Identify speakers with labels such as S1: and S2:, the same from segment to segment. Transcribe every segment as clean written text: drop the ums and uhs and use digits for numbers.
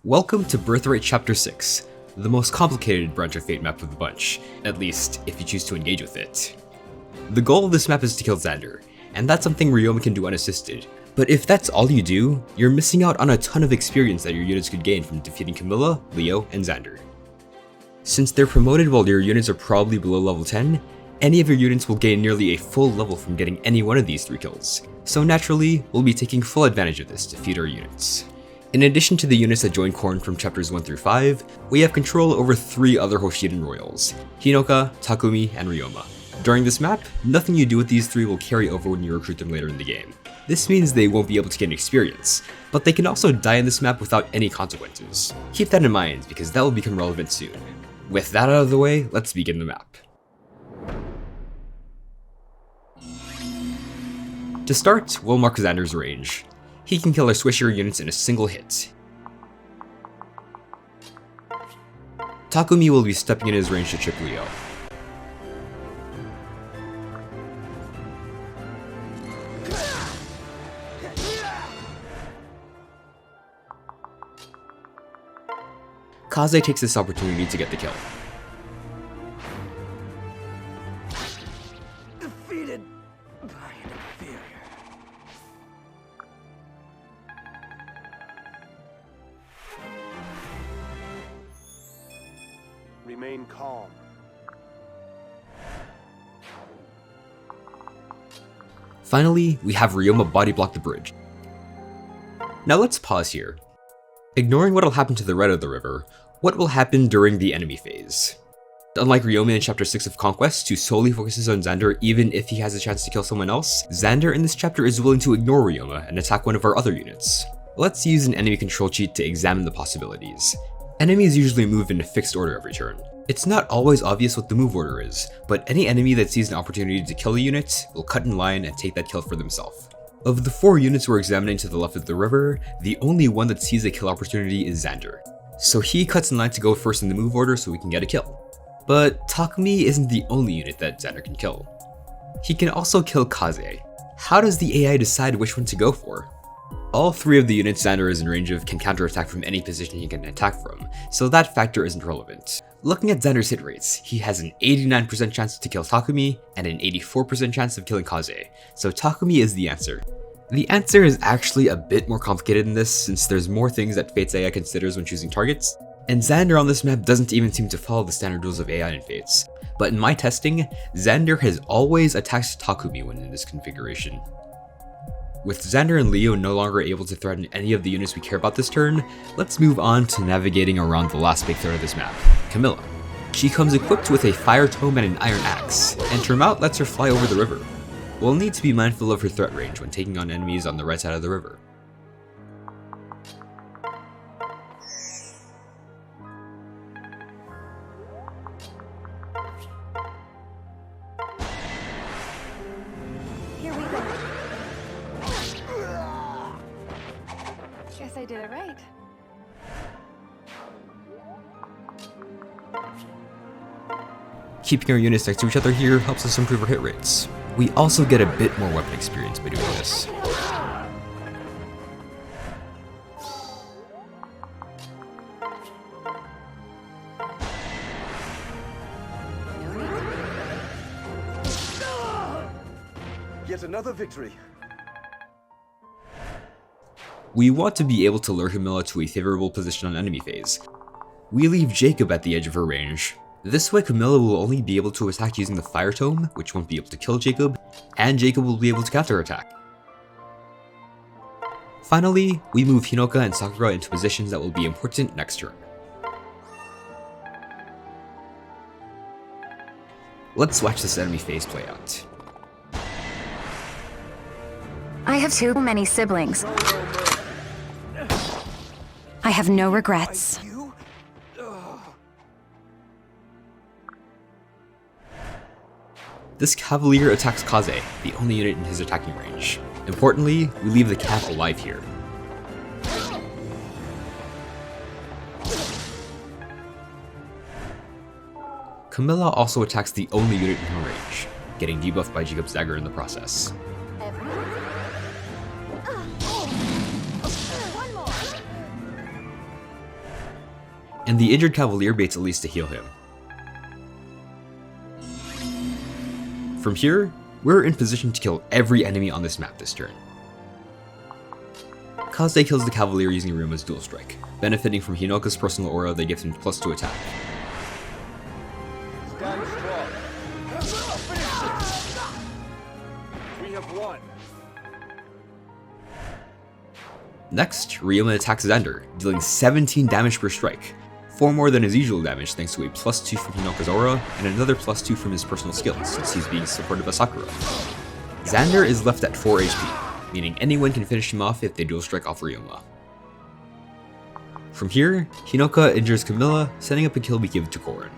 S1: Welcome to Birthright Chapter 6, the most complicated branch of Fate map of the bunch, at least if you choose to engage with it. The goal of this map is to kill Xander, and that's something Ryoma can do unassisted, but if that's all you do, you're missing out on a ton of experience that your units could gain from defeating Camilla, Leo, and Xander. Since they're promoted while your units are probably below level 10, any of your units will gain nearly a full level from getting any one of these 3 kills, so naturally, we'll be taking full advantage of this to feed our units. In addition to the units that join Korn from chapters 1 through 5, we have control over 3 other Hoshiden royals, Hinoka, Takumi, and Ryoma. During this map, nothing you do with these 3 will carry over when you recruit them later in the game. This means they won't be able to gain experience, but they can also die in this map without any consequences. Keep that in mind because that will become relevant soon. With that out of the way, let's begin the map. To start, we'll mark Xander's range. He can kill our swishier units in a single hit. Takumi will be stepping in his range to trip Leo. Kaze takes this opportunity to get the kill.
S2: Defeated by an inferior. Remain calm.
S1: Finally, we have Ryoma body block the bridge. Now let's pause here. Ignoring what will happen to the right of the river, what will happen during the enemy phase? Unlike Ryoma in Chapter 6 of Conquest, who solely focuses on Xander even if he has a chance to kill someone else, Xander in this chapter is willing to ignore Ryoma and attack one of our other units. Let's use an enemy control cheat to examine the possibilities. Enemies usually move in a fixed order every turn. It's not always obvious what the move order is, but any enemy that sees an opportunity to kill a unit will cut in line and take that kill for themselves. Of the 4 units we're examining to the left of the river, the only one that sees a kill opportunity is Xander. So he cuts in line to go first in the move order so we can get a kill. But Takumi isn't the only unit that Xander can kill. He can also kill Kaze. How does the AI decide which one to go for? All 3 of the units Xander is in range of can counterattack from any position he can attack from, so that factor isn't relevant. Looking at Xander's hit rates, he has an 89% chance to kill Takumi and an 84% chance of killing Kaze, so Takumi is the answer. The answer is actually a bit more complicated than this since there's more things that Fate's AI considers when choosing targets, and Xander on this map doesn't even seem to follow the standard rules of AI in Fates. But in my testing, Xander has always attacked Takumi when in this configuration. With Xander and Leo no longer able to threaten any of the units we care about this turn, let's move on to navigating around the last big threat of this map, Camilla. She comes equipped with a fire tome and an iron axe, and her mount lets her fly over the river. We'll need to be mindful of her threat range when taking on enemies on the right side of the river.
S3: Here we go. Guess I did it right.
S1: Keeping our units next to each other here helps us improve our hit rates. We also get a bit more weapon experience by doing this.
S2: Yet another victory.
S1: We want to be able to lure Camilla to a favorable position on enemy phase. We leave Jacob at the edge of her range. This way Camilla will only be able to attack using the fire tome, which won't be able to kill Jacob, and Jacob will be able to counterattack. Finally, we move Hinoka and Sakura into positions that will be important next turn. Let's watch this enemy phase play out.
S3: I have too many siblings. I have no regrets.
S2: You?
S1: This Cavalier attacks Kaze, the only unit in his attacking range. Importantly, we leave the Cav alive here. Camilla also attacks the only unit in her range, getting debuffed by Jacob's dagger in the process. and the injured Cavalier baits Elise to heal him. From here, we're in position to kill every enemy on this map this turn. Kaze kills the Cavalier using Ryuma's Dual Strike, benefiting from Hinoka's personal aura that gives him +2 attack.
S2: Stand strong. We have won.
S1: Next, Ryuma attacks Xander, dealing 17 damage per strike, 4 more than his usual damage thanks to a +2 from Hinoka's aura and another +2 from his personal skills since he's being supported by Sakura. Xander is left at 4 HP, meaning anyone can finish him off if they dual strike off Ryuma. From here, Hinoka injures Camilla, setting up a kill we give to Korin.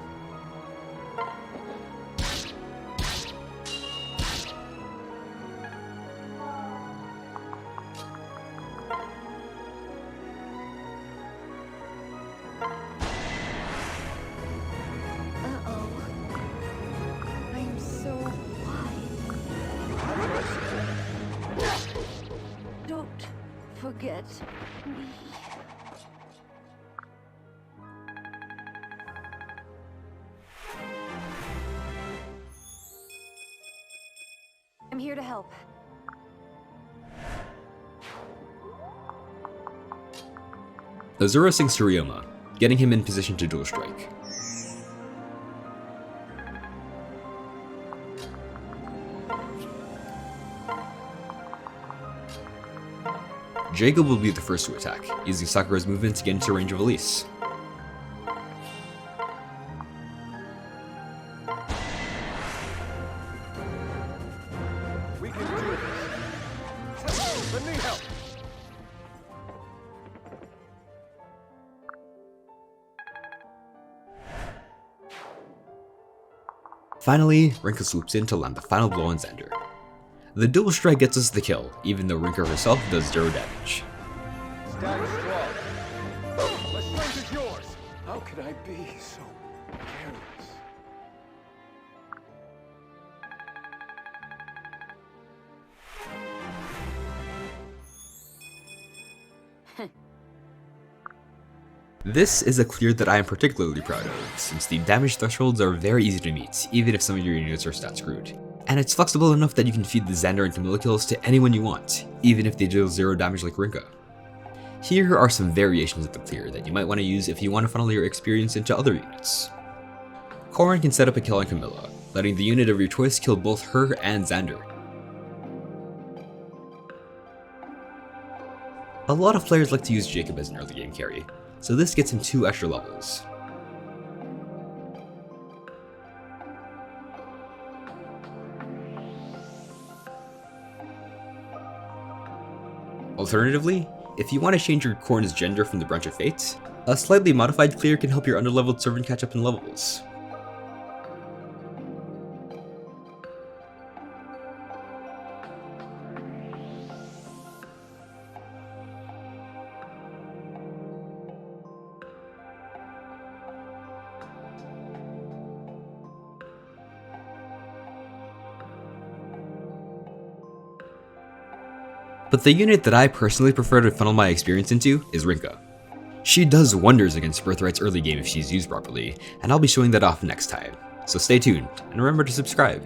S4: Don't forget me. I'm here to help.
S1: Azura sinks to Ryuma, getting him in position to dual strike. Jacob will be the first to attack, using Sakura's movement to get into range of Elise.
S2: We can do this. Let me help.
S1: Finally, Rinka swoops in to land the final blow on Xander. The dual strike gets us the kill, even though Rinka herself does 0 damage.
S2: Stand strong. My strength is yours. How could I be so careless?
S1: This is a clear that I am particularly proud of, since the damage thresholds are very easy to meet, even if some of your units are stat screwed. And it's flexible enough that you can feed the Xander and Camilla kills to anyone you want, even if they deal 0 damage like Rinka. Here are some variations of the clear that you might want to use if you want to funnel your experience into other units. Korin can set up a kill on Camilla, letting the unit of your choice kill both her and Xander. A lot of players like to use Jacob as an early game carry, so this gets him 2 extra levels. Alternatively, if you want to change your Korin's gender from the Branch of Fate, a slightly modified clear can help your underleveled servant catch up in levels. But the unit that I personally prefer to funnel my experience into is Rinka. She does wonders against Birthright's early game if she's used properly, and I'll be showing that off next time. So stay tuned, and remember to subscribe.